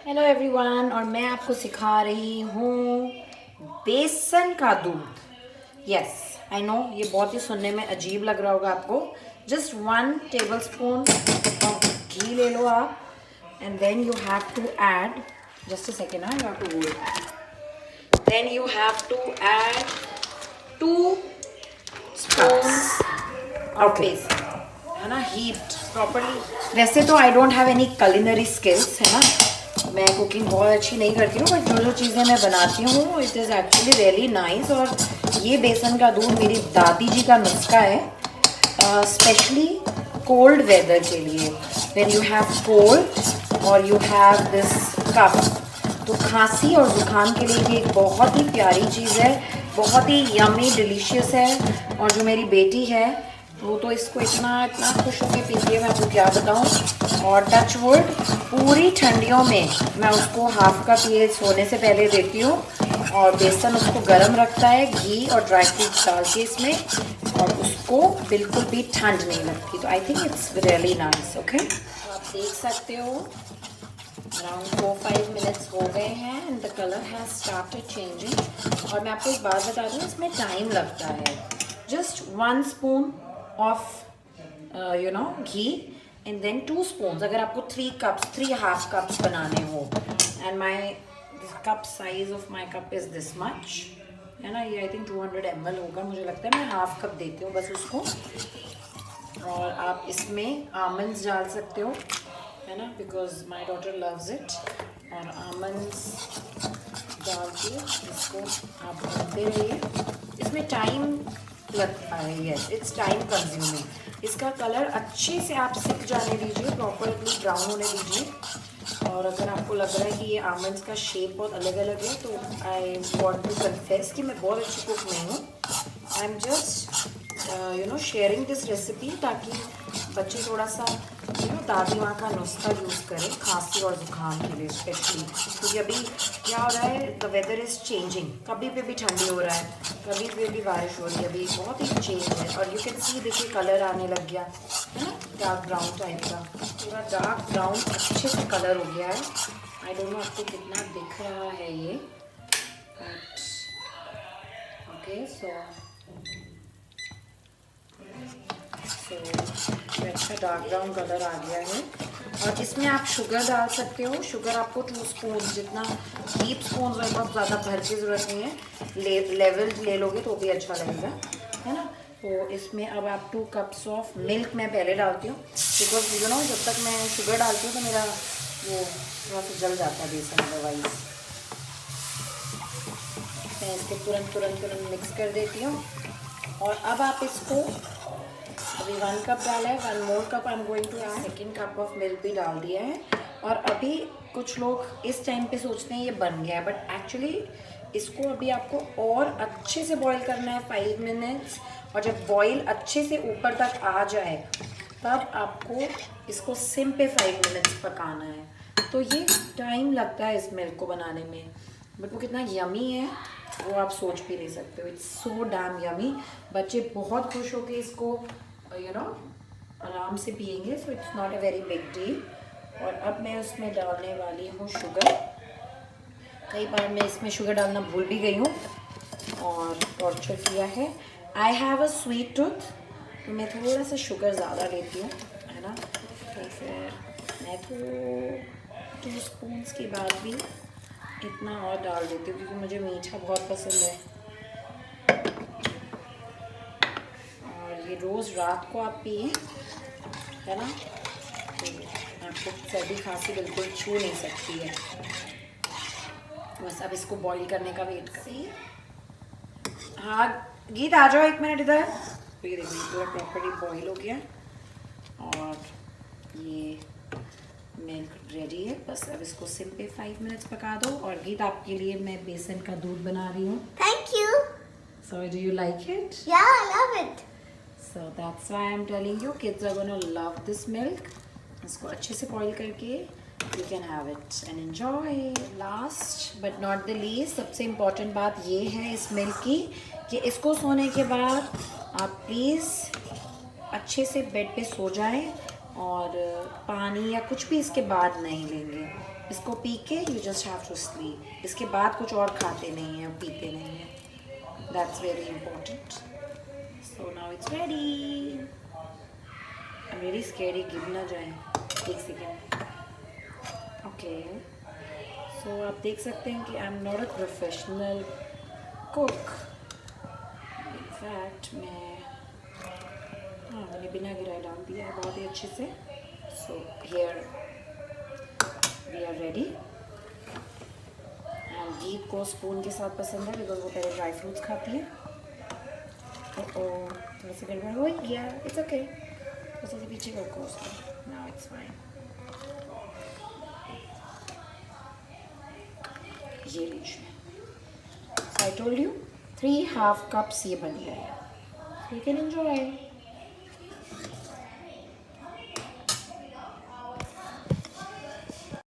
Hello everyone, और मैं आपको सिखा रही हूँ बेसन का दूध। यस, आई नो ये बहुत ही सुनने में अजीब लग रहा होगा आपको। जस्ट 1 टेबलस्पून ऑफ घी ले लो आप, and then you have to add, just a second, you have to hold, then you have to add 2 spoons of besan, है ना, हीट प्रॉपरली। वैसे तो I don't have any culinary skills, है ना, मैं कुकिंग बहुत अच्छी नहीं करती हूँ, बट जो चीज़ें मैं बनाती हूँ it is actually really nice. और ये बेसन का दूध मेरी दादी जी का नुस्खा है, स्पेशली कोल्ड वेदर के लिए। व्हेन यू हैव कोल्ड और यू हैव दिस कफ, तो खांसी और ज़ुकाम के लिए भी एक बहुत ही प्यारी चीज़ है, बहुत ही यमी डिलीशियस है। और जो मेरी बेटी है वो तो इसको इतना इतना खुश होकर पीती है, मैं आपको क्या बताऊँ। और टच वुड, पूरी ठंडियों में मैं उसको हाफ कप ये सोने से पहले देती हूँ, और बेसन उसको गर्म रखता है, घी और ड्राई फ्रूट्स डाल के इसमें, और उसको बिल्कुल भी ठंड नहीं लगती। तो I think it's really nice. Okay, तो आप देख सकते हो अराउंड 4-5 मिनट्स हो गए हैं and the colour has started changing. और मैं आपको एक बात बता दूँ, इसमें टाइम लगता है। Just 1 spoon of ghee and then 2 spoons, अगर आपको 3 हाफ कप्स बनाने हो, and my cup size of my cup is this much, है ना, ये आई थिंक 200 ml होगा मुझे लगता है। मैं हाफ कप देती हूँ बस उसको। और आप इसमें आमंड्स डाल सकते हो, है ना, because my daughter loves it. और आमंड्स डाल के इसको आप भूनते रहिए। इसमें टाइम लगता है, यस, इट्स टाइम कंज्यूमिंग। इसका कलर अच्छे से आप सिक जाने दीजिए, प्रॉपरली ब्राउन होने दीजिए। और अगर आपको लग रहा है कि ये आमंड्स का शेप बहुत अलग अलग है, तो आई वॉन्ट टू कन्फेस कि मैं बहुत अच्छी कुक नहीं हूँ। I am just sharing this recipe, ताकि बच्चे थोड़ा सा दादी माँ का नुस्खा यूज़ करें खांसी और ज़ुकाम के लिए स्पेशली। क्योंकि अभी क्या हो रहा है, द वेदर इज़ चेंजिंग, कभी पे भी ठंडी हो रहा है, कभी पे भी बारिश हो रही है, अभी बहुत ही चेंज है। और यू कैन सी, देखिए कलर आने लग गया है ना, डार्क ब्राउन टाइप का, पूरा डार्क ब्राउन अच्छे से कलर हो गया है। आई डोंट नो आपको कितना दिख रहा है ये, बट ओके। सो अच्छा डार्क ब्राउन कलर आ गया है। और इसमें आप शुगर डाल सकते हो। शुगर आपको 2 स्पून, जितना डीप स्पून बहुत ज़्यादा भर की ज़रूरत नहीं है, लेवल ले लोगे तो भी अच्छा लगेगा, है ना। तो इसमें अब आप 2 कप्स ऑफ मिल्क मैं पहले डालती हूँ, बिकॉज जब तक मैं शुगर डालती हूँ तो मेरा वो थोड़ा सा जल जाता है बेसन, अदरवाइज। मैं इसको तुरंत मिक्स कर देती हूँ। और अब आप इसको, अभी 1 कप डाला है, 1 more cup I am going to add, 2nd cup of milk भी डाल दिया है। और अभी कुछ लोग इस टाइम पे सोचते हैं ये बन गया है, बट एक्चुअली इसको अभी आपको और अच्छे से बॉईल करना है 5 मिनट्स। और जब बॉईल अच्छे से ऊपर तक आ जाए, तब आपको इसको सिम पे 5 मिनट्स पकाना है। तो ये टाइम लगता है इस मिल्क को बनाने में, बट वो कितना यमी है वो आप सोच भी नहीं सकते हो। It's so damn yummy. बच्चे बहुत खुश होकर इसको आराम से पियेंगे, so it's not a very big deal. और अब मैं उसमें डालने वाली हूँ शुगर। कई बार मैं इसमें शुगर डालना भूल भी गई हूँ और टॉर्चर किया है। I have a sweet tooth, तो मैं थोड़ा सा शुगर ज़्यादा लेती हूँ, है ना। तो फिर मैं 2 स्पून्स के बाद भी इतना और डाल देती हूँ, क्योंकि मुझे मीठा बहुत पसंद है। ये रोज़ रात को आप पिए, है ना, तो आपको सर्दी खांसी बिल्कुल छू नहीं सकती है। बस अब इसको बॉईल करने का वेट करिए। हाँ गीत, आ जाओ 1 मिनट इधर। तो ये देखिए पूरा प्रॉपर्ली बॉईल हो गया और ये मिल्क रेडी है। बस अब इसको सिम पे 5 मिनट्स पका दो। और गीत, आपके लिए मैं बेसन का दूध बना रही हूँ। Thank you. So do you like it? Yeah, I love it. So that's why I'm telling you, kids are gonna love this milk. इसको अच्छे से बॉईल करके you can have it and enjoy. Last but not the least, सबसे important बात ये है इस milk की, कि इसको सोने के बाद आप प्लीज़ अच्छे से बेड पे सो जाएं, और पानी या कुछ भी इसके बाद नहीं लेंगे। इसको पी के you just have to sleep. इसके बाद कुछ और खाते नहीं हैं, पीते नहीं हैं। That's very important. So now it's ready. I am very scared ये गिर ना जाए। एक सेकेंड। ओके, सो आप देख सकते हैं कि I am not a professional cook. In fact मैंने बिना गिराए डाल दिया है बहुत ही अच्छे से। So here we are ready. And गीत को स्पून के साथ पसंद है बिकॉज वो पहले ड्राई फ्रूट्स खाती है। तो थोड़ा सा गड़बड़ हो गया, इट्स ओके। थोड़ा सा पीछे रखो उसको। Now it's fine. ये लीजिए। So I told you 3 half cups ये बन गया है। You can enjoy.